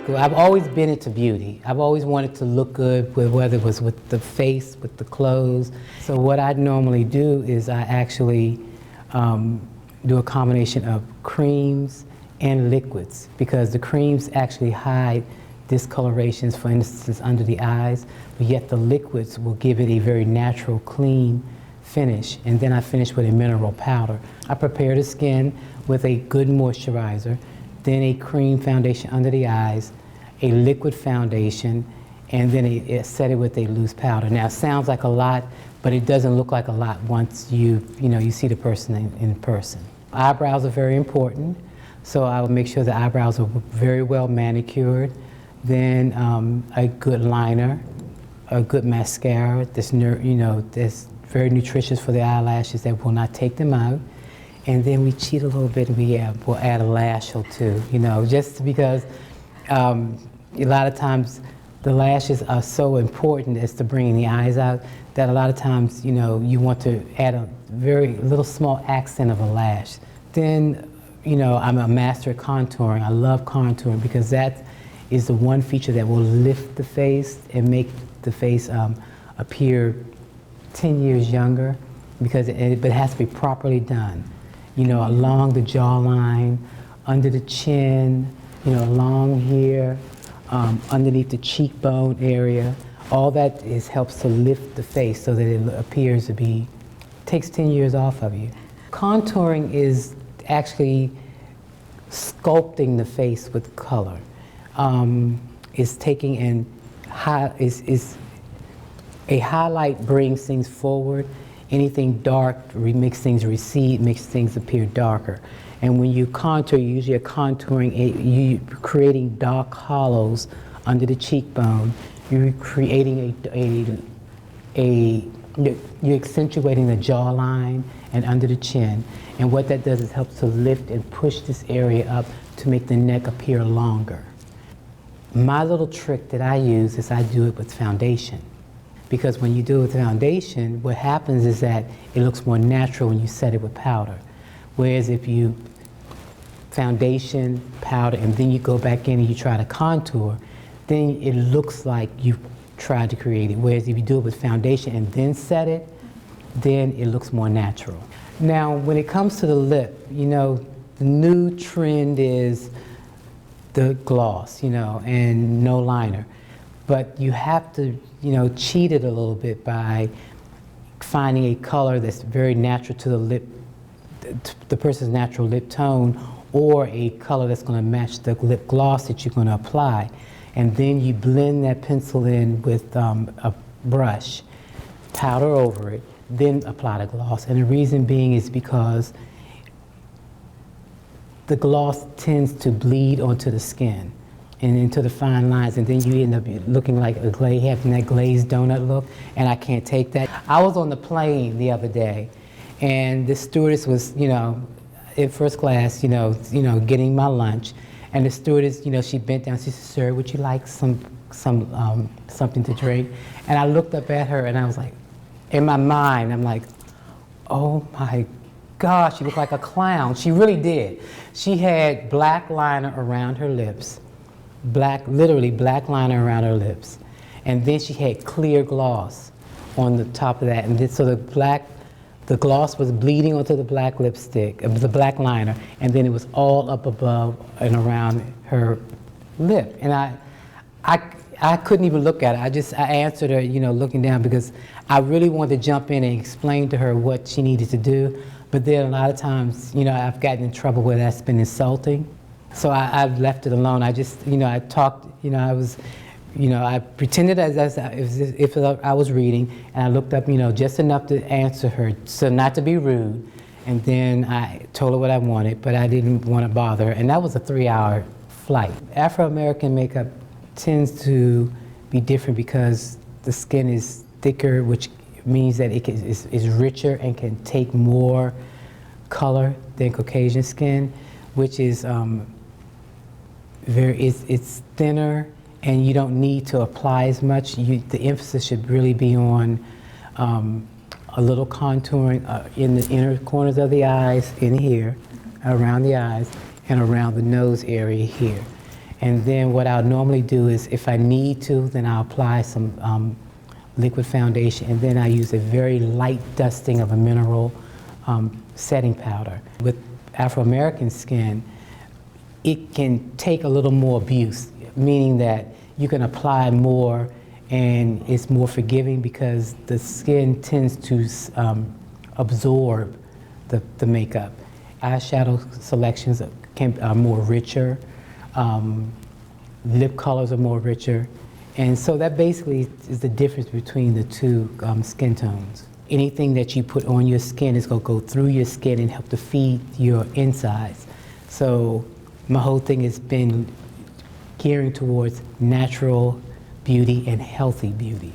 school. I've always been into beauty. I've always wanted to look good, whether it was with the face, with the clothes. So what I normally do is I actually do a combination of creams and liquids, because the creams actually hide discolorations, for instance, under the eyes, but yet the liquids will give it a very natural, clean finish. And then I finish with a mineral powder. I prepare the skin with a good moisturizer, then a cream foundation under the eyes, a liquid foundation, and then set it with a loose powder. Now, it sounds like a lot, but it doesn't look like a lot once you see the person in person. Eyebrows are very important, so I will make sure the eyebrows are very well manicured. Then a good liner, a good mascara that's very nutritious for the eyelashes that will not take them out. And then we cheat a little bit and we'll add a lash or two, just because a lot of times the lashes are so important as to bringing the eyes out that a lot of times, you want to add a very little small accent of a lash. Then, I'm a master at contouring. I love contouring because that is the one feature that will lift the face and make the face appear 10 years younger, but it has to be properly done. Along the jawline, under the chin, along here, underneath the cheekbone area. All that helps to lift the face so that it appears to be, takes 10 years off of you. Contouring is actually sculpting the face with color. Is taking and a highlight brings things forward. Anything dark makes things recede, makes things appear darker. And when you contour, you usually are contouring, you're creating dark hollows under the cheekbone. You're creating you're accentuating the jawline and under the chin. And what that does is helps to lift and push this area up to make the neck appear longer. My little trick that I use is I do it with foundation. Because when you do it with foundation, what happens is that it looks more natural when you set it with powder. Whereas if you foundation, powder, and then you go back in and you try to contour, then it looks like you tried to create it. Whereas if you do it with foundation and then set it, then it looks more natural. Now, when it comes to the lip, the new trend is the gloss, and no liner. But you have to, cheat it a little bit by finding a color that's very natural to the lip, the person's natural lip tone, or a color that's going to match the lip gloss that you're going to apply. And then you blend that pencil in with a brush, powder over it, then apply the gloss. And the reason being is because the gloss tends to bleed onto the skin and into the fine lines, and then you end up looking like having that glazed donut look, and I can't take that. I was on the plane the other day, and the stewardess was, in first class, getting my lunch, and the stewardess, she bent down, she said, "Sir, would you like something to drink?" And I looked up at her, and I was like, in my mind, I'm like, oh my gosh, she looked like a clown. She really did. She had black liner around her lips. Literally black liner around her lips. And then she had clear gloss on the top of that. And then, so the gloss was bleeding onto the black lipstick, the black liner, and then it was all up above and around her lip. And I couldn't even look at it. I answered her, looking down, because I really wanted to jump in and explain to her what she needed to do. But then a lot of times, I've gotten in trouble where that's been insulting. So I've left it alone. I just, I talked, I pretended as if I was reading, and I looked up, just enough to answer her, so not to be rude. And then I told her what I wanted, but I didn't want to bother her. And that was a 3-hour flight. Afro-American makeup tends to be different because the skin is thicker, which means that it is richer and can take more color than Caucasian skin, which is it's thinner, and you don't need to apply as much. The emphasis should really be on a little contouring in the inner corners of the eyes, in here, around the eyes, and around the nose area here. And then what I'll normally do is, if I need to, then I'll apply some liquid foundation, and then I use a very light dusting of a mineral setting powder. With Afro-American skin, it can take a little more abuse, meaning that you can apply more and it's more forgiving because the skin tends to absorb the makeup. Eyeshadow selections are more richer, lip colors are more richer, and so that basically is the difference between the two skin tones. Anything that you put on your skin is going to go through your skin and help to feed your insides. So my whole thing has been gearing towards natural beauty and healthy beauty.